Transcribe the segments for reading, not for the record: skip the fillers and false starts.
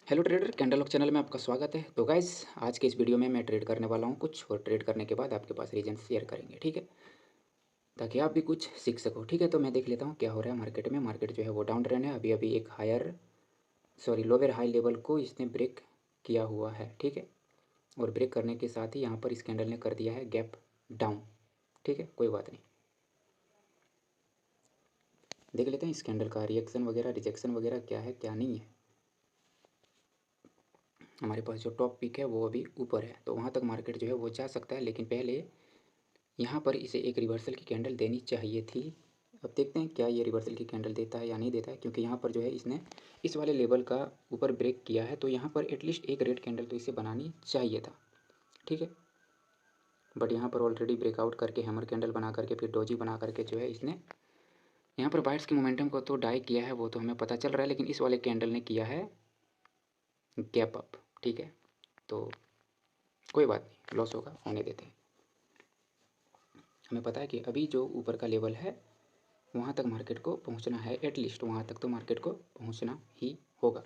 Hello trader, candle lock channel में आपका स्वागत है। तो गाइस, आज के इस वीडियो में मैं ट्रेड करने वाला हूं कुछ, और ट्रेड करने के बाद आपके पास रीजन शेयर करेंगे, ठीक है, ताकि आप भी कुछ सीख सको। ठीक है, तो मैं देख लेता हूं क्या हो रहा है मार्केट में। मार्केट जो है वो डाउन ट्रेंड है। अभी अभी एक लोअर हाई लेवल को इसने ब्रेक किया हुआ है, ठीक है, और ब्रेक करने के साथ ही यहाँ पर इस कैंडल ने कर दिया है गैप डाउन। ठीक है, कोई बात नहीं, देख लेते हैं इस कैंडल का रिएक्शन वगैरह, रिजेक्शन वगैरह क्या है क्या नहीं है। हमारे पास जो टॉप पिक है वो अभी ऊपर है, तो वहाँ तक मार्केट जो है वो जा सकता है, लेकिन पहले यहाँ पर इसे एक रिवर्सल की कैंडल देनी चाहिए थी। अब देखते हैं क्या ये रिवर्सल की कैंडल देता है या नहीं देता है, क्योंकि यहाँ पर जो है इसने इस वाले लेवल का ऊपर ब्रेक किया है, तो यहाँ पर एटलीस्ट एक रेड कैंडल तो इसे बनानी चाहिए था, ठीक है। बट यहाँ पर ऑलरेडी ब्रेकआउट करके हैमर कैंडल बना करके फिर डोजी बना करके जो है इसने यहाँ पर बाइट्स के मोमेंटम को तो डाई किया है, वो तो हमें पता चल रहा है, लेकिन इस वाले कैंडल ने किया है गैप अप, ठीक है। तो कोई बात नहीं, लॉस होगा, होने देते हैं। हमें पता है कि अभी जो ऊपर का लेवल है वहाँ तक मार्केट को पहुँचना है, एटलीस्ट वहाँ तक तो मार्केट को पहुँचना ही होगा,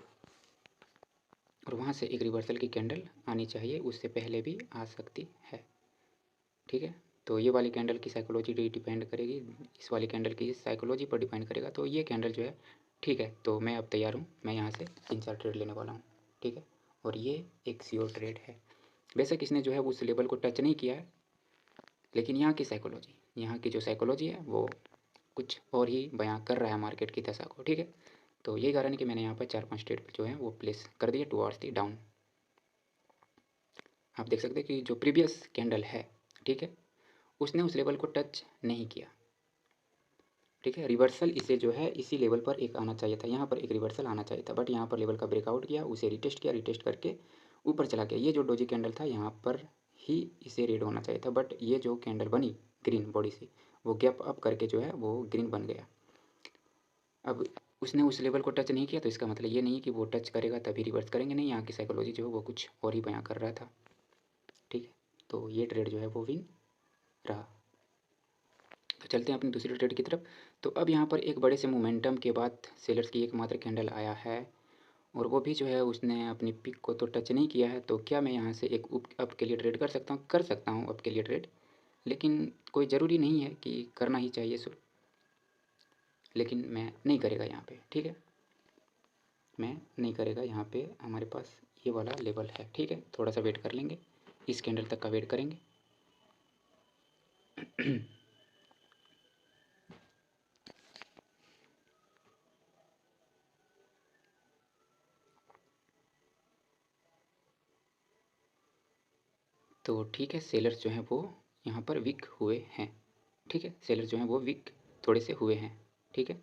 और वहाँ से एक रिवर्सल की कैंडल आनी चाहिए, उससे पहले भी आ सकती है, ठीक है। तो ये वाली कैंडल की साइकोलॉजी डिपेंड करेगी, इस वाली कैंडल की साइकोलॉजी पर डिपेंड करेगा। तो ये कैंडल जो है, ठीक है, तो मैं अब तैयार हूँ, मैं यहाँ से 3-4 ट्रेड लेने वाला हूँ, ठीक है। और ये एक श्योर ट्रेड है। बेशक इसने जो है उस लेवल को टच नहीं किया है, लेकिन यहाँ की जो साइकोलॉजी है वो कुछ और ही बयां कर रहा है मार्केट की दशा को, ठीक है। तो यही कारण है कि मैंने यहाँ पर 4-5 ट्रेड जो है वो प्लेस कर दिए टुवर्ड्स दी डाउन। आप देख सकते हैं कि जो प्रीवियस कैंडल है, ठीक है, उसने उस लेवल को टच नहीं किया, ठीक है। रिवर्सल इसे जो है इसी लेवल पर एक आना चाहिए था, यहाँ पर एक रिवर्सल आना चाहिए था, बट यहाँ पर लेवल का ब्रेकआउट किया, उसे रिटेस्ट किया, रिटेस्ट करके ऊपर चला गया। ये जो डोजी कैंडल था यहाँ पर ही इसे रेड होना चाहिए था, बट ये जो कैंडल बनी ग्रीन बॉडी से, वो गैप अप करके जो है वो ग्रीन बन गया। अब उसने उस लेवल को टच नहीं किया, तो इसका मतलब ये नहीं कि वो टच करेगा तभी रिवर्स करेंगे, नहीं, यहाँ की साइकोलॉजी जो है वो कुछ और ही बयां कर रहा था, ठीक है। तो ये ट्रेड जो है वो विन रहा। तो चलते हैं अपनी दूसरी ट्रेड की तरफ। तो अब यहाँ पर एक बड़े से मोमेंटम के बाद सेलर्स की एकमात्र कैंडल आया है, और वो भी जो है उसने अपनी पिक को तो टच नहीं किया है। तो क्या मैं यहाँ से एक अप के लिए ट्रेड कर सकता हूँ अप के लिए ट्रेड, लेकिन कोई ज़रूरी नहीं है कि करना ही चाहिए सो, लेकिन मैं नहीं करेगा यहाँ पे, ठीक है, मैं नहीं करेगा यहाँ पे। हमारे पास ये वाला लेवल है, ठीक है, थोड़ा सा वेट कर लेंगे, इस कैंडल तक का वेट करेंगे। तो ठीक है, सेलर्स जो हैं वो यहाँ पर वीक हुए हैं, ठीक है, सेलर्स जो हैं वो वीक थोड़े से हुए हैं, ठीक है।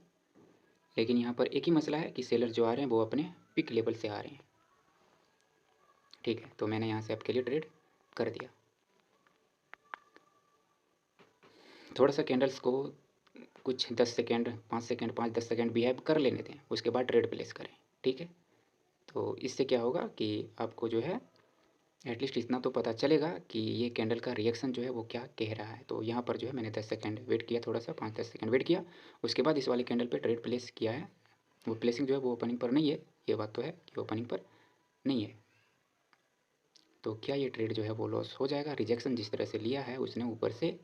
लेकिन यहाँ पर एक ही मसला है कि सेलर जो आ रहे हैं वो अपने पिक लेवल से आ रहे हैं, ठीक है। तो मैंने यहाँ से आपके लिए ट्रेड कर दिया। थोड़ा सा कैंडल्स को कुछ 10 सेकेंड, 5 सेकेंड, 5-10 सेकेंड बिहेव कर लेने दें, उसके बाद ट्रेड प्लेस करें, ठीक है। तो इससे क्या होगा कि आपको जो है एटलीस्ट इतना तो पता चलेगा कि ये कैंडल का रिएक्शन जो है वो क्या कह रहा है। तो यहाँ पर जो है मैंने 10 सेकेंड वेट किया, थोड़ा सा 5-10 सेकेंड वेट किया, उसके बाद इस वाली कैंडल पे ट्रेड प्लेस किया है। वो प्लेसिंग जो है वो ओपनिंग पर नहीं है, ये बात तो है कि ओपनिंग पर नहीं है। तो क्या ये ट्रेड जो है वो लॉस हो जाएगा? रिजेक्शन जिस तरह से लिया है उसने ऊपर से,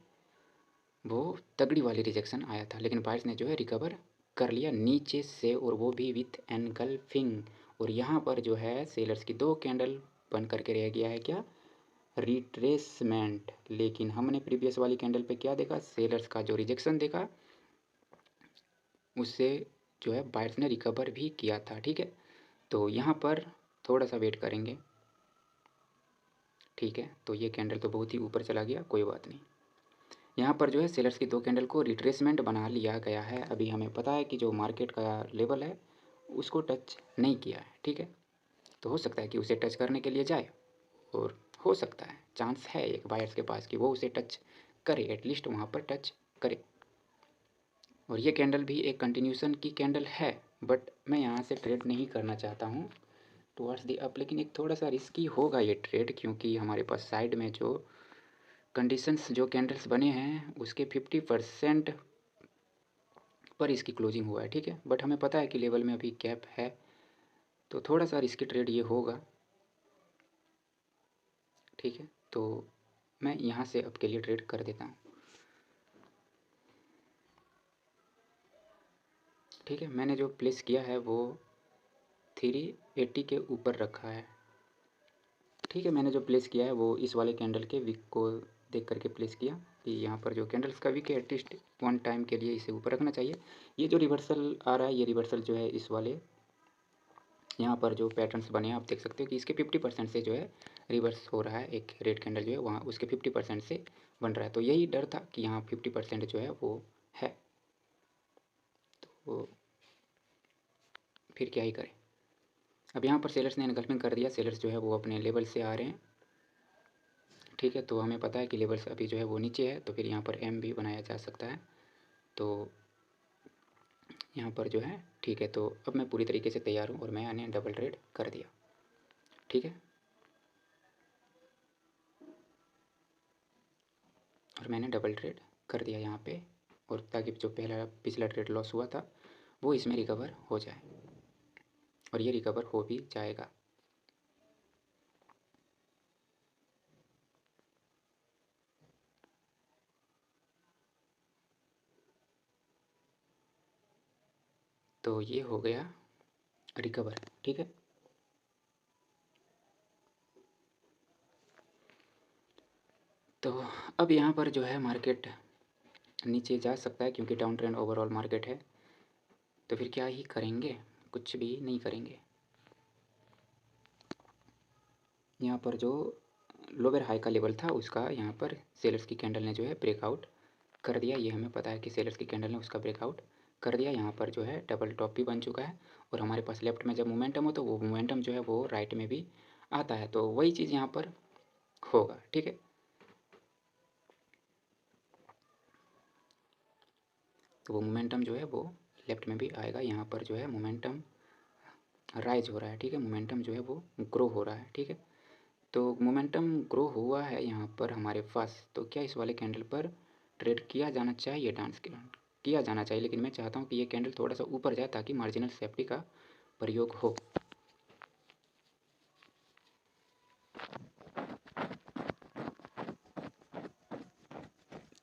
वो तगड़ी वाली रिजेक्शन आया था, लेकिन बायर्स ने जो है रिकवर कर लिया नीचे से, और वो भी विथ एनगल्फिंग। और यहाँ पर जो है सेलर्स की 2 कैंडल बन करके रह गया है क्या, रिट्रेसमेंट। लेकिन हमने प्रीवियस वाली कैंडल पे क्या देखा, सेलर्स का जो रिजेक्शन देखा उससे जो है बायर्स ने रिकवर भी किया था, ठीक है। तो यहाँ पर थोड़ा सा वेट करेंगे, ठीक है। तो ये कैंडल तो बहुत ही ऊपर चला गया, कोई बात नहीं। यहाँ पर जो है सेलर्स की 2 कैंडल को रिट्रेसमेंट बना लिया गया है। अभी हमें पता है कि जो मार्केट का लेवल है उसको टच नहीं किया है, ठीक है। तो हो सकता है कि उसे टच करने के लिए जाए, और हो सकता है, चांस है एक बायर्स के पास कि वो उसे टच करे, एटलीस्ट वहाँ पर टच करे। और ये कैंडल भी एक कंटिन्यूसन की कैंडल है, बट मैं यहाँ से ट्रेड नहीं करना चाहता हूँ टुवर्ड्स दी अप, लेकिन एक थोड़ा सा रिस्की होगा ये ट्रेड, क्योंकि हमारे पास साइड में जो कंडीशंस जो कैंडल्स बने हैं उसके 50% पर इसकी क्लोजिंग हुआ है, ठीक है। बट हमें पता है कि लेवल में अभी गैप है, तो थोड़ा सा रिस्की ट्रेड ये होगा, ठीक है। तो मैं यहाँ से अब के लिए ट्रेड कर देता हूँ, ठीक है। मैंने जो प्लेस किया है वो 380 के ऊपर रखा है, ठीक है। मैंने जो प्लेस किया है वो इस वाले कैंडल के विक को देख करके प्लेस किया कि यहाँ पर जो कैंडल्स का विक है एटलीस्ट वन टाइम के लिए इसे ऊपर रखना चाहिए। ये जो रिवर्सल आ रहा है, ये रिवर्सल जो है इस वाले यहाँ पर जो पैटर्न्स बने हैं आप देख सकते हो कि इसके 50% से जो है रिवर्स हो रहा है। एक रेड कैंडल जो है वहाँ उसके 50% से बन रहा है। तो यही डर था कि यहाँ 50% जो है वो है, तो फिर क्या ही करें। अब यहाँ पर सेलर्स ने एनगल्फिंग कर दिया, सेलर्स जो है वो अपने लेवल से आ रहे हैं, ठीक है। तो हमें पता है कि लेवल्स अभी जो है वो नीचे है, तो फिर यहाँ पर एम भी बनाया जा सकता है। तो यहाँ पर जो है ठीक है, तो अब मैं पूरी तरीके से तैयार हूँ और मैंने डबल ट्रेड कर दिया, ठीक है। और मैंने डबल ट्रेड कर दिया यहाँ पे, और ताकि जो पिछला ट्रेड लॉस हुआ था वो इसमें रिकवर हो जाए, और ये रिकवर हो भी जाएगा। तो ये हो गया रिकवर, ठीक है। तो अब यहाँ पर जो है मार्केट नीचे जा सकता है क्योंकि डाउन ट्रेंड ओवरऑल मार्केट है। तो फिर क्या ही करेंगे, कुछ भी नहीं करेंगे। यहाँ पर जो लोअर हाई का लेवल था उसका यहाँ पर सेलर्स की कैंडल ने जो है ब्रेकआउट कर दिया। ये हमें पता है कि सेलर्स की कैंडल ने उसका ब्रेकआउट कर दिया। यहाँ पर जो है डबल टॉप भी बन चुका है, और हमारे पास लेफ्ट में जब मोमेंटम हो तो वो मोमेंटम जो है वो राइट में भी आता है। तो वही चीज़ यहाँ पर होगा, ठीक है। तो वो मोमेंटम जो है वो लेफ्ट में भी आएगा। यहाँ पर जो है मोमेंटम राइज हो रहा है, ठीक है। मोमेंटम जो है वो ग्रो हो रहा है, ठीक है। तो मोमेंटम ग्रो हुआ है यहाँ पर हमारे पास। तो क्या इस वाले कैंडल पर ट्रेड किया जाना चाहिए? डांस किया जाना चाहिए, लेकिन मैं चाहता हूँ कि ये कैंडल थोड़ा सा ऊपर जाए ताकि मार्जिनल सेफ्टी का प्रयोग हो।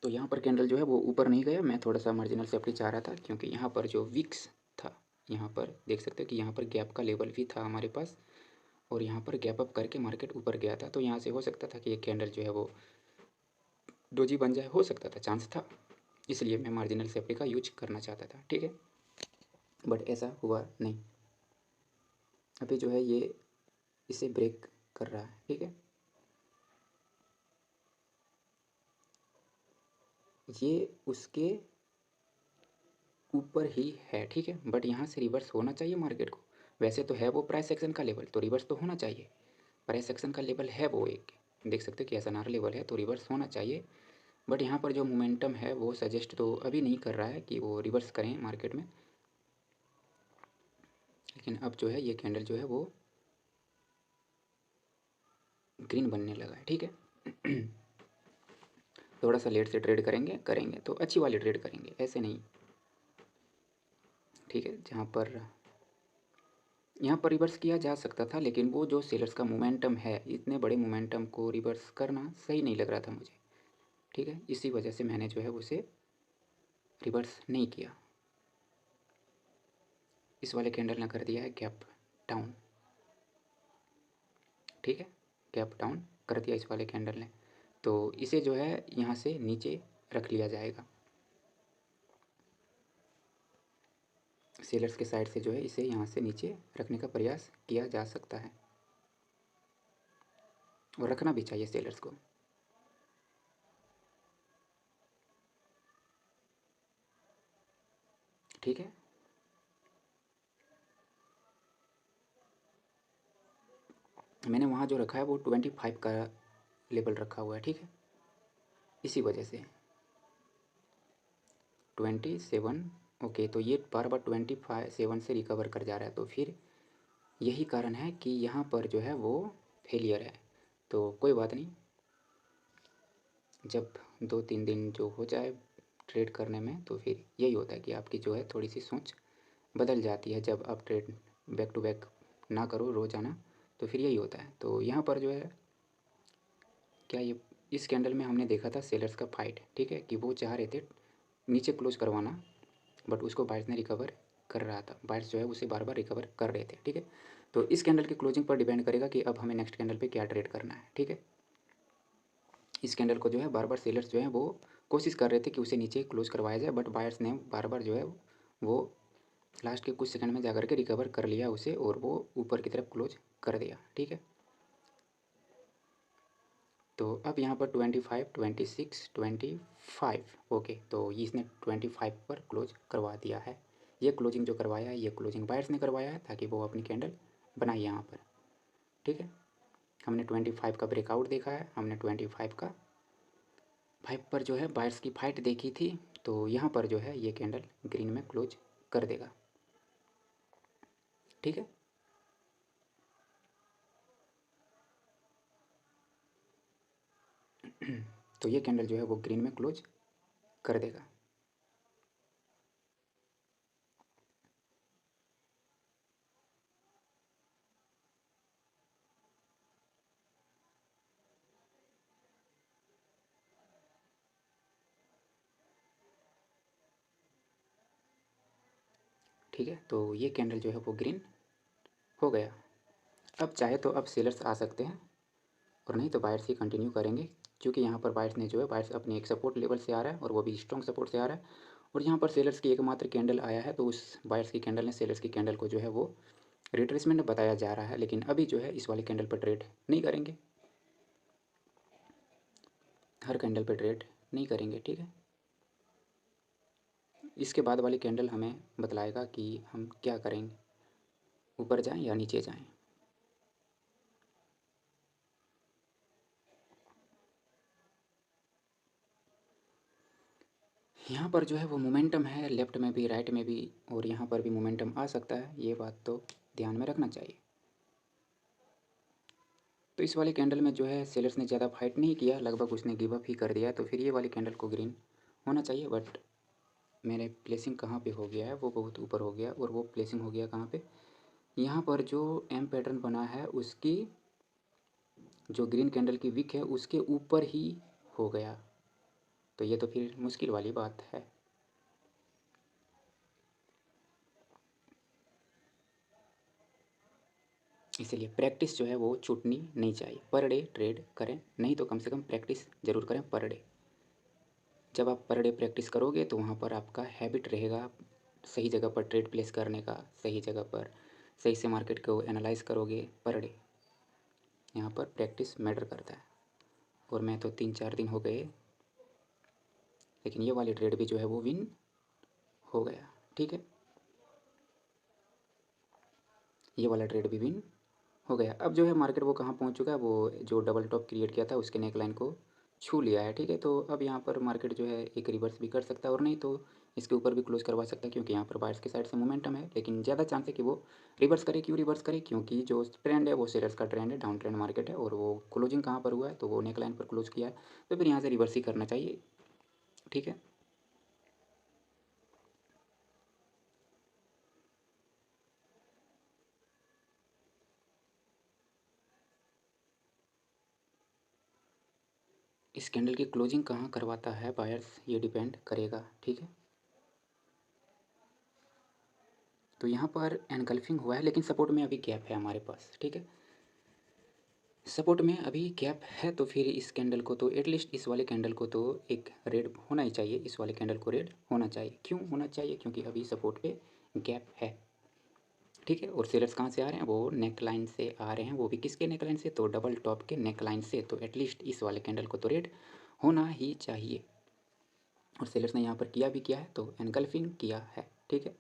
तो यहाँ पर कैंडल जो है वो ऊपर नहीं गया। मैं थोड़ा सा मार्जिनल सेफ्टी चाह रहा था क्योंकि यहाँ पर जो विक्स था, यहाँ पर देख सकते हो कि यहाँ पर गैप का लेवल भी था हमारे पास, और यहाँ पर गैप अप करके मार्केट ऊपर गया था। तो यहाँ से हो सकता था कि ये कैंडल जो है वो डोजी बन जाए, हो सकता था, चांस था। इसलिए मैं मार्जिनल सेफ्टी का यूज करना चाहता था, ठीक है। बट ऐसा हुआ नहीं। अभी जो है ये इसे ब्रेक कर रहा है, ठीक है। ये उसके ऊपर ही है, ठीक है। बट यहाँ से रिवर्स होना चाहिए मार्केट को। वैसे तो है वो प्राइस एक्शन का लेवल, तो रिवर्स तो होना चाहिए। प्राइस एक्शन का लेवल है वो एक, देख सकते हो कि एस एन आर लेवल है, तो रिवर्स होना चाहिए। बट यहाँ पर जो मोमेंटम है वो सजेस्ट तो अभी नहीं कर रहा है कि वो रिवर्स करें मार्केट में। लेकिन अब जो है ये कैंडल जो है वो ग्रीन बनने लगा है, ठीक है। थोड़ा सा लेट से ट्रेड करेंगे तो अच्छी वाली ट्रेड करेंगे, ऐसे नहीं, ठीक है। जहाँ पर यहाँ पर रिवर्स किया जा सकता था, लेकिन वो जो सेलर्स का मोमेंटम है, इतने बड़े मोमेंटम को रिवर्स करना सही नहीं लग रहा था मुझे, ठीक है। इसी वजह से मैंने जो है उसे रिवर्स नहीं किया। इस वाले कैंडल ने कर दिया है गैप डाउन, ठीक है। गैप डाउन कर दिया इस वाले कैंडल ने, तो इसे जो है यहाँ से नीचे रख लिया जाएगा। सेलर्स के साइड से जो है इसे यहाँ से नीचे रखने का प्रयास किया जा सकता है, और रखना भी चाहिए सेलर्स को। ठीक है, मैंने वहाँ जो रखा है वो 25 का लेवल रखा हुआ है, ठीक है। इसी वजह से 27, ओके। तो ये बार बार 27 से रिकवर कर जा रहा है, तो फिर यही कारण है कि यहाँ पर जो है वो फेलियर है। तो कोई बात नहीं, जब 2-3 दिन जो हो जाए ट्रेड करने में, तो फिर यही होता है कि आपकी जो है थोड़ी सी सोच बदल जाती है जब आप ट्रेड बैक टू बैक ना करो रोज़ाना, तो फिर यही होता है। तो यहाँ पर जो है क्या ये इस कैंडल में हमने देखा था सेलर्स का फाइट, ठीक है, कि वो चाह रहे थे नीचे क्लोज करवाना, बट उसको बायर्स ने रिकवर कर रहा था, बायर्स जो है उसे बार बार रिकवर कर रहे थे, ठीक है। तो इस कैंडल की क्लोजिंग पर डिपेंड करेगा कि अब हमें नेक्स्ट कैंडल पे क्या ट्रेड करना है, ठीक है। इस कैंडल को जो है बार बार सेलर्स जो है वो कोशिश कर रहे थे कि उसे नीचे क्लोज करवाया जाए, बट बायर्स ने बार बार जो है वो लास्ट के कुछ सेकंड में जा के रिकवर कर लिया उसे, और वो ऊपर की तरफ क्लोज कर दिया, ठीक है। तो अब यहाँ पर 25, 26, 25, ओके, तो इसने 25 पर क्लोज करवा दिया है। ये क्लोजिंग जो करवाया है ये क्लोजिंग बायर्स ने करवाया है ताकि वो अपनी कैंडल बनाए यहाँ पर, ठीक है। हमने 25 का ब्रेकआउट देखा है, हमने 25 का 5 पर जो है बायर्स की फाइट देखी थी, तो यहाँ पर जो है ये कैंडल ग्रीन में क्लोज कर देगा, ठीक है। तो ये कैंडल जो है वो ग्रीन में क्लोज कर देगा। ठीक है, तो ये कैंडल जो है वो ग्रीन हो गया। अब चाहे तो अब सेलर्स आ सकते हैं, और नहीं तो बायर्स ही कंटिन्यू करेंगे, क्योंकि यहाँ पर बायर्स ने जो है बायर्स अपने एक सपोर्ट लेवल से आ रहा है और वो भी स्ट्रॉन्ग सपोर्ट से आ रहा है, और यहाँ पर सेलर्स की एकमात्र कैंडल आया है, तो उस बायर्स की कैंडल ने सेलर्स की कैंडल को जो है वो रिट्रेसमेंट बताया जा रहा है। लेकिन अभी जो है इस वाले कैंडल पर ट्रेड नहीं करेंगे, हर कैंडल पर ट्रेड नहीं करेंगे, ठीक है। इसके बाद वाली कैंडल हमें बतलाएगा कि हम क्या करेंगे, ऊपर जाएं या नीचे जाएं। यहाँ पर जो है वो मोमेंटम है, लेफ़्ट में भी राइट में भी, और यहाँ पर भी मोमेंटम आ सकता है, ये बात तो ध्यान में रखना चाहिए। तो इस वाली कैंडल में जो है सेलर्स ने ज़्यादा फाइट नहीं किया, लगभग उसने गिव अप ही कर दिया, तो फिर ये वाली कैंडल को ग्रीन होना चाहिए। बट मेरे प्लेसिंग कहाँ पे हो गया है, वो बहुत ऊपर हो गया, और वो प्लेसिंग हो गया कहाँ पे, यहाँ पर जो एम पैटर्न बना है उसकी जो ग्रीन कैंडल की विक है उसके ऊपर ही हो गया, तो ये तो फिर मुश्किल वाली बात है। इसलिए प्रैक्टिस जो है वो छूटनी नहीं चाहिए, पर डे ट्रेड करें, नहीं तो कम से कम प्रैक्टिस ज़रूर करें पर डे। जब आप पर डे प्रैक्टिस करोगे तो वहाँ पर आपका हैबिट रहेगा सही जगह पर ट्रेड प्लेस करने का, सही जगह पर सही से मार्केट को एनालाइज करोगे पर डे। यहाँ पर प्रैक्टिस मैटर करता है, और मैं तो 3-4 दिन हो गए, लेकिन ये वाली ट्रेड भी जो है वो विन हो गया, ठीक है। ये वाला ट्रेड भी विन हो गया। अब जो है मार्केट वो कहाँ पहुँच चुका है, वो जो डबल टॉप क्रिएट किया था उसके नेक लाइन को छू लिया है, ठीक है। तो अब यहाँ पर मार्केट जो है एक रिवर्स भी कर सकता है, और नहीं तो इसके ऊपर भी क्लोज करवा सकता है, क्योंकि यहाँ पर बायर्स की साइड से मोमेंटम है, लेकिन ज़्यादा चांस है कि वो रिवर्स करे। क्यों रिवर्स करे, क्योंकि जो ट्रेंड है वो सेलर्स का ट्रेंड है, डाउन ट्रेंड मार्केट है, और वो क्लोजिंग कहाँ पर हुआ है, तो वो नेक लाइन पर क्लोज किया है, तो फिर यहाँ से रिवर्स ही करना चाहिए, ठीक है। इस कैंडल की क्लोजिंग कहाँ करवाता है बायर्स, ये डिपेंड करेगा, ठीक है। तो यहाँ पर एनगल्फिंग हुआ है, लेकिन सपोर्ट में अभी गैप है हमारे पास, ठीक है। सपोर्ट में अभी गैप है, तो फिर इस कैंडल को तो एटलीस्ट इस वाले कैंडल को तो एक रेड होना ही चाहिए, इस वाले कैंडल को रेड होना चाहिए। क्यों होना चाहिए, क्योंकि अभी सपोर्ट पे गैप है, ठीक है। और सेलर्स कहाँ से आ रहे हैं, वो नेक लाइन से आ रहे हैं, वो भी किसके नेक लाइन से, तो डबल टॉप के नेक लाइन से, तो एटलीस्ट इस वाले कैंडल को तो रेड होना ही चाहिए। और सेलर्स ने यहाँ पर किया भी किया है, तो एनगल्फिंग किया है, ठीक है।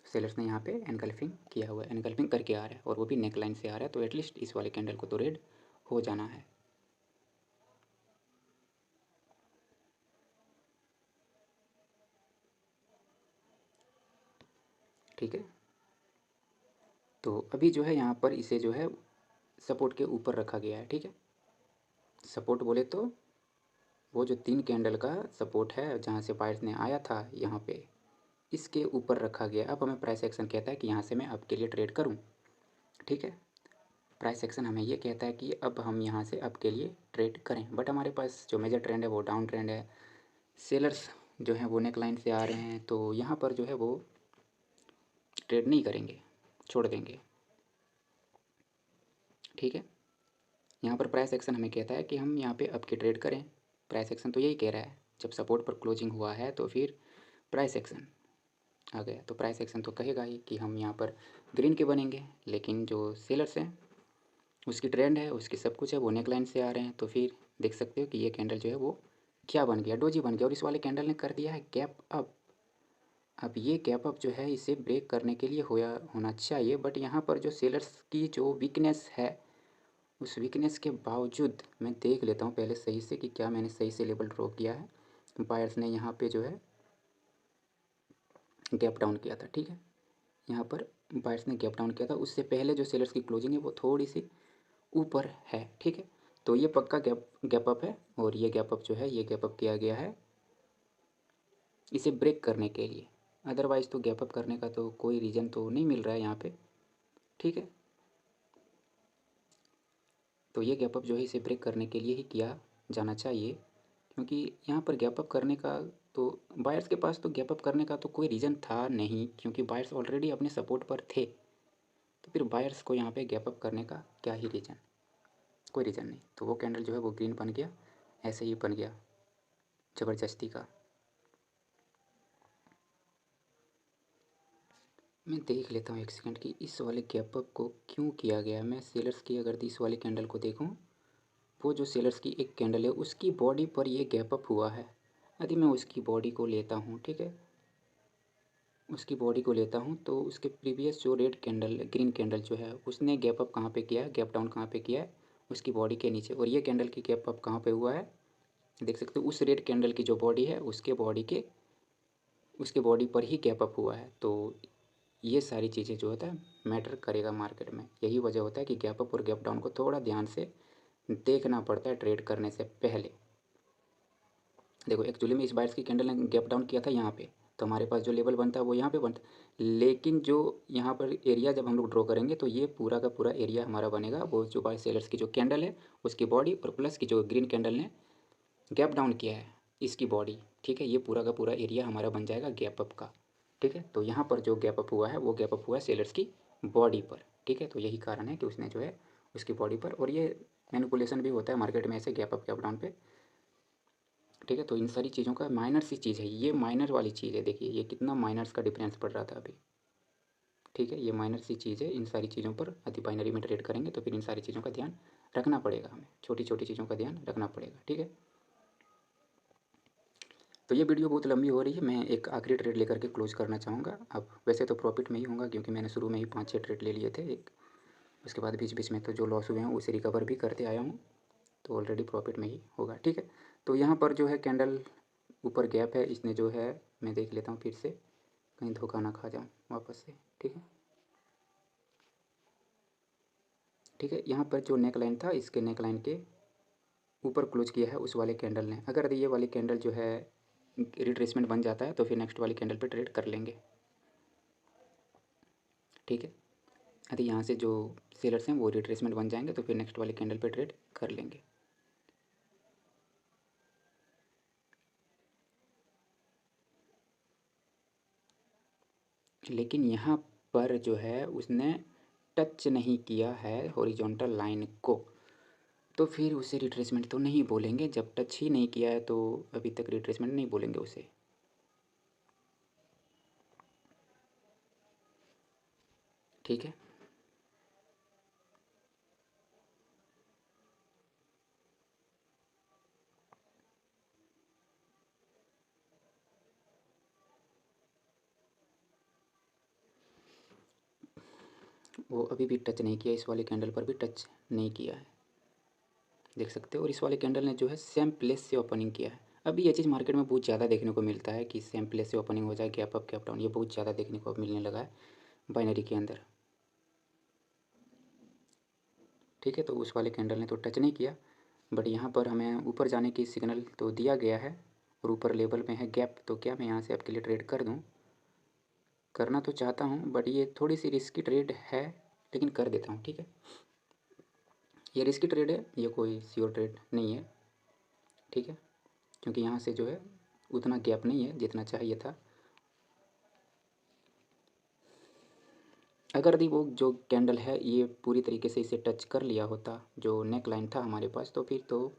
सेलर्स ने यहाँ पे एनगल्फिंग किया हुआ है, एनगल्फिंग करके आ रहा है, और वो भी नेक लाइन से आ रहा है, तो एटलीस्ट इस वाले कैंडल को तो रेड हो जाना है। ठीक है, तो अभी जो है यहाँ पर इसे जो है सपोर्ट के ऊपर रखा गया है, ठीक है। सपोर्ट बोले तो वो जो 3 कैंडल का सपोर्ट है, जहाँ से बायर्स ने आया था यहाँ पे, इसके ऊपर रखा गया। अब हमें प्राइस एक्शन कहता है कि यहाँ से मैं अप के लिए ट्रेड करूँ, ठीक है। प्राइस एक्शन हमें ये कहता है कि अब हम यहाँ से अप के लिए ट्रेड करें, बट हमारे पास जो मेजर ट्रेंड है वो डाउन ट्रेंड है। सेलर्स जो हैं वो नेक लाइन से आ रहे हैं, तो यहाँ पर जो है वो ट्रेड नहीं करेंगे, छोड़ देंगे, ठीक है। यहाँ पर प्राइस एक्शन हमें कहता है कि हम यहाँ पे अप की ट्रेड करें। प्राइस एक्शन तो यही कह रहा है, जब सपोर्ट पर क्लोजिंग हुआ है तो फिर प्राइस एक्शन आ गया, तो प्राइस एक्शन तो कहेगा ही कि हम यहाँ पर ग्रीन के बनेंगे। लेकिन जो सेलर्स हैं उसकी ट्रेंड है, उसकी सब कुछ है, वो नेक लाइन से आ रहे हैं, तो फिर देख सकते हो कि ये कैंडल जो है वो क्या बन गया, डोजी बन गया। और इस वाले कैंडल ने कर दिया है गैप अप। अब ये गैप अप जो है इसे ब्रेक करने के लिए होना चाहिए, बट यहाँ पर जो सेलर्स की जो वीकनेस है, उस वीकनेस के बावजूद मैं देख लेता हूँ पहले सही से कि क्या मैंने सही से लेवल ड्रॉ किया है। बायर्स ने यहाँ पे जो है गैप डाउन किया था, ठीक है। यहाँ पर बायर्स ने गैप डाउन किया था, उससे पहले जो सेलर्स की क्लोजिंग है वो थोड़ी सी ऊपर है, ठीक है। तो ये पक्का गैप अप है, और ये गैप अप जो है ये गैप अप किया गया है इसे ब्रेक करने के लिए। अदरवाइज़ तो गैप अप करने का तो कोई रीज़न तो नहीं मिल रहा है यहाँ पे, ठीक है। तो ये गैप अप जो है इसे ब्रेक करने के लिए ही किया जाना चाहिए, क्योंकि यहाँ पर गैप अप करने का तो बायर्स के पास तो गैप अप करने का तो कोई रीज़न था नहीं, क्योंकि बायर्स ऑलरेडी अपने सपोर्ट पर थे। तो फिर बायर्स को यहाँ पे गैप अप करने का क्या ही रीज़न, कोई रीज़न नहीं। तो वो कैंडल जो है वो ग्रीन बन गया, ऐसे ही बन गया ज़बरदस्ती का। मैं देख लेता हूँ एक सेकंड कि इस वाले गैप अप को क्यों किया गया। मैं सेलर्स की अगर इस वाले कैंडल को देखूँ, वो जो सेलर्स की एक कैंडल है उसकी बॉडी पर ये गैप अप हुआ है। यदि मैं उसकी बॉडी को लेता हूँ, ठीक है, उसकी बॉडी को लेता हूँ, तो उसके प्रीवियस जो रेड कैंडल ग्रीन कैंडल जो है उसने गैप अप कहाँ पे किया है, गैप डाउन कहाँ पे किया है, उसकी बॉडी के नीचे। और ये कैंडल की गैप अप कहाँ पे हुआ है, देख सकते हो उस रेड कैंडल की जो बॉडी है उसके बॉडी पर ही गैप अप हुआ है। तो ये सारी चीज़ें जो होता है मैटर करेगा मार्केट में। यही वजह होता है कि गैप अप और गैप डाउन को थोड़ा ध्यान से देखना पड़ता है ट्रेड करने से पहले। देखो एक्चुअली में इस बायर्स की कैंडल ने गैप डाउन किया था यहाँ पे, तो हमारे पास जो लेवल बनता है वो यहाँ पे बनता है। लेकिन जो यहाँ पर एरिया जब हम लोग ड्रॉ करेंगे तो ये पूरा का पूरा एरिया हमारा बनेगा वो जो बाय सेलर्स की जो कैंडल है उसकी बॉडी, और प्लस की जो ग्रीन कैंडल ने गैप डाउन किया है इसकी बॉडी, ठीक है। ये पूरा का पूरा एरिया हमारा बन जाएगा गैप अप का, ठीक है। तो यहाँ पर जो गैप अप हुआ है वो गैप अप हुआ है सेलर्स की बॉडी पर, ठीक है। तो यही कारण है कि उसने जो है उसकी बॉडी पर, और ये मैनिपुलेशन भी होता है मार्केट में ऐसे गैप अप डाउन पे, ठीक है। तो इन सारी चीज़ों का माइनर सी चीज़ है, ये माइनर वाली चीज़ है। देखिए ये कितना माइनर्स का डिफरेंस पड़ रहा था अभी, ठीक है। ये माइनर सी चीज़ है, इन सारी चीज़ों पर यदि बाइनरी में ट्रेड करेंगे तो फिर इन सारी चीज़ों का ध्यान रखना पड़ेगा, हमें छोटी छोटी चीज़ों का ध्यान रखना पड़ेगा, ठीक है। तो ये वीडियो बहुत लंबी हो रही है, मैं एक आखिरी ट्रेड लेकर के क्लोज करना चाहूँगा। अब वैसे तो प्रॉफिट में ही होगा, क्योंकि मैंने शुरू में ही 5-6 ट्रेड ले लिए थे एक, उसके बाद बीच बीच में तो जो लॉस हुए हैं उसे रिकवर भी करते आया हूँ, तो ऑलरेडी प्रॉफिट में ही होगा, ठीक है। तो यहाँ पर जो है कैंडल ऊपर गैप है, इसने जो है मैं देख लेता हूँ फिर से कहीं धोखा ना खा जाऊँ वापस से, ठीक है। ठीक है, यहाँ पर जो नेक लाइन था इसके नेक लाइन के ऊपर क्लोज किया है उस वाले कैंडल ने। अगर ये वाली कैंडल जो है रिट्रेसमेंट बन जाता है तो फिर नेक्स्ट वाली कैंडल पे ट्रेड कर लेंगे, ठीक है। यदि यहाँ से जो सेलर्स हैं वो रिट्रेसमेंट बन जाएंगे तो फिर नेक्स्ट वाली कैंडल पे ट्रेड कर लेंगे। लेकिन यहाँ पर जो है उसने टच नहीं किया है हॉरिजॉन्टल लाइन को, तो फिर उसे रिट्रेसमेंट तो नहीं बोलेंगे। जब टच ही नहीं किया है तो अभी तक रिट्रेसमेंट नहीं बोलेंगे उसे, ठीक है। वो अभी भी टच नहीं किया, इस वाले कैंडल पर भी टच नहीं किया है, देख सकते हो। और इस वाले कैंडल ने जो है सेम प्लेस से ओपनिंग किया है। अभी ये चीज़ मार्केट में बहुत ज़्यादा देखने को मिलता है कि सेम प्लेस से ओपनिंग हो जाए, गैप अप गैप डाउन, ये बहुत ज़्यादा देखने को मिलने लगा है बाइनरी के अंदर, ठीक है। तो उस वाले कैंडल ने तो टच नहीं किया, बट यहाँ पर हमें ऊपर जाने की सिग्नल तो दिया गया है और ऊपर लेवल में है गैप। तो क्या मैं यहाँ से आपके लिए ट्रेड कर दूँ? करना तो चाहता हूँ बट ये थोड़ी सी रिस्की ट्रेड है, लेकिन कर देता हूँ। ठीक है, ये रिस्की ट्रेड है, ये कोई श्योर ट्रेड नहीं है। ठीक है, क्योंकि यहाँ से जो है उतना गैप नहीं है जितना चाहिए था। अगर दी वो जो कैंडल है ये पूरी तरीके से इसे टच कर लिया होता, जो नेक लाइन था हमारे पास, तो फिर तो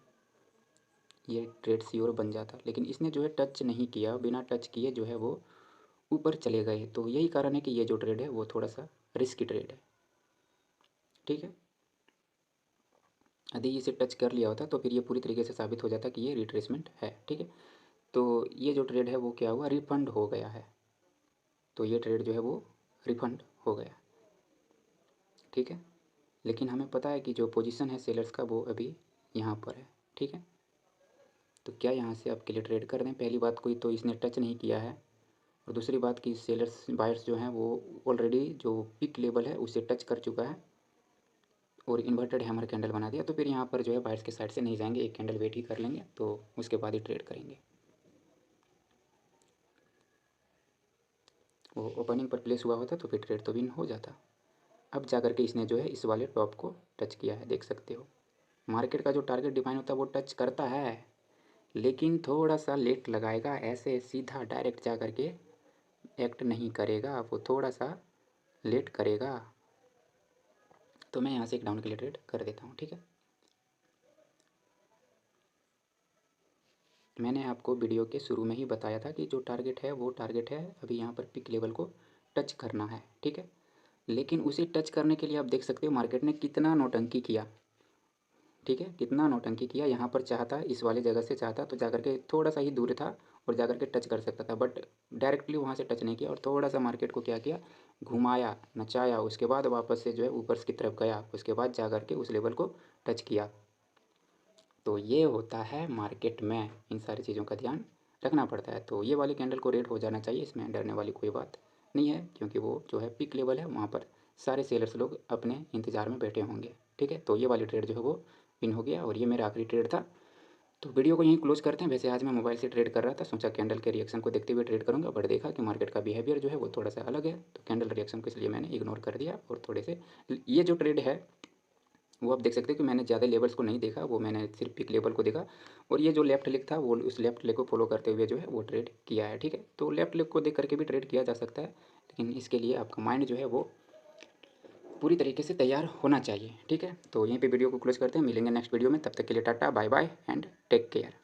ये ट्रेड श्योर बन जाता। लेकिन इसने जो है टच नहीं किया, बिना टच किए जो है वो ऊपर चले गए। तो यही कारण है कि ये जो ट्रेड है वो थोड़ा सा रिस्की ट्रेड है। ठीक है, यदि इसे टच कर लिया होता तो फिर ये पूरी तरीके से साबित हो जाता कि ये रिट्रेसमेंट है। ठीक है, तो ये जो ट्रेड है वो क्या हुआ, रिफंड हो गया है। तो ये ट्रेड जो है वो रिफंड हो गया। ठीक है, लेकिन हमें पता है कि जो पोजीशन है सेलर्स का वो अभी यहाँ पर है। ठीक है, तो क्या यहाँ से आपके लिए ट्रेड कर दें? पहली बात, कोई तो इसने टच नहीं किया है, और दूसरी बात कि सेलर्स बायर्स जो हैं वो ऑलरेडी जो पिक लेवल है उसे टच कर चुका है और इन्वर्टेड हैमर कैंडल बना दिया। तो फिर यहाँ पर जो है बायर्स के साइड से नहीं जाएंगे, एक कैंडल वेट ही कर लेंगे, तो उसके बाद ही ट्रेड करेंगे। वो ओपनिंग पर प्लेस हुआ होता तो फिर ट्रेड तो विन हो जाता। अब जा करके इसने जो है इस वाले टॉप को टच किया है, देख सकते हो। मार्केट का जो टारगेट डिफाइन होता है वो टच करता है, लेकिन थोड़ा सा लेट लगाएगा। ऐसे सीधा डायरेक्ट जा करके एक्ट नहीं करेगा, वो थोड़ा सा लेट करेगा। तो मैं यहाँ से एक डाउन के लिए ट्रेड कर देता हूँ। ठीक है, मैंने आपको वीडियो के शुरू में ही बताया था कि जो टारगेट है वो टारगेट है अभी यहाँ पर पिक लेवल को टच करना है। ठीक है, लेकिन उसे टच करने के लिए आप देख सकते हो मार्केट ने कितना नौटंकी किया। ठीक है, कितना नौटंकी किया। यहाँ पर चाहता, इस वाले जगह से चाहता तो जाकर के थोड़ा सा ही दूर था और जाकर के टच कर सकता था, बट डायरेक्टली वहाँ से टच नहीं किया और थोड़ा सा मार्केट को क्या किया, घुमाया, नचाया, उसके बाद वापस से जो है ऊपर की तरफ गया, उसके बाद जा कर के उस लेवल को टच किया। तो ये होता है मार्केट में, इन सारी चीज़ों का ध्यान रखना पड़ता है। तो ये वाली कैंडल को रेड हो जाना चाहिए, इसमें डरने वाली कोई बात नहीं है, क्योंकि वो जो है पिक लेवल है, वहाँ पर सारे सेलर्स लोग अपने इंतज़ार में बैठे होंगे। ठीक है, तो ये वाली ट्रेड जो है वो विन हो गया और ये मेरा आखिरी ट्रेड था। तो वीडियो को यहीं क्लोज करते हैं। वैसे आज मैं मोबाइल से ट्रेड कर रहा था, सोचा कैंडल के रिएक्शन को देखते हुए ट्रेड करूंगा, बट देखा कि मार्केट का बिहेवियर जो है वो थोड़ा सा अलग है, तो कैंडल रिएक्शन को इसलिए मैंने इग्नोर कर दिया और थोड़े से ये जो ट्रेड है वो आप देख सकते हो कि मैंने ज़्यादा लेवल्स को नहीं देखा, वो मैंने सिर्फ पिक लेवल को देखा और ये जो लेफ्ट लेग था वो उस लेफ्ट लेग को फॉलो करते हुए जो है वो ट्रेड किया है। ठीक है, तो लेफ्ट लेग को देख करके भी ट्रेड किया जा सकता है, लेकिन इसके लिए आपका माइंड जो है वो पूरी तरीके से तैयार होना चाहिए। ठीक है, तो यहीं पे वीडियो को क्लोज करते हैं, मिलेंगे नेक्स्ट वीडियो में, तब तक के लिए tata bye bye and take care.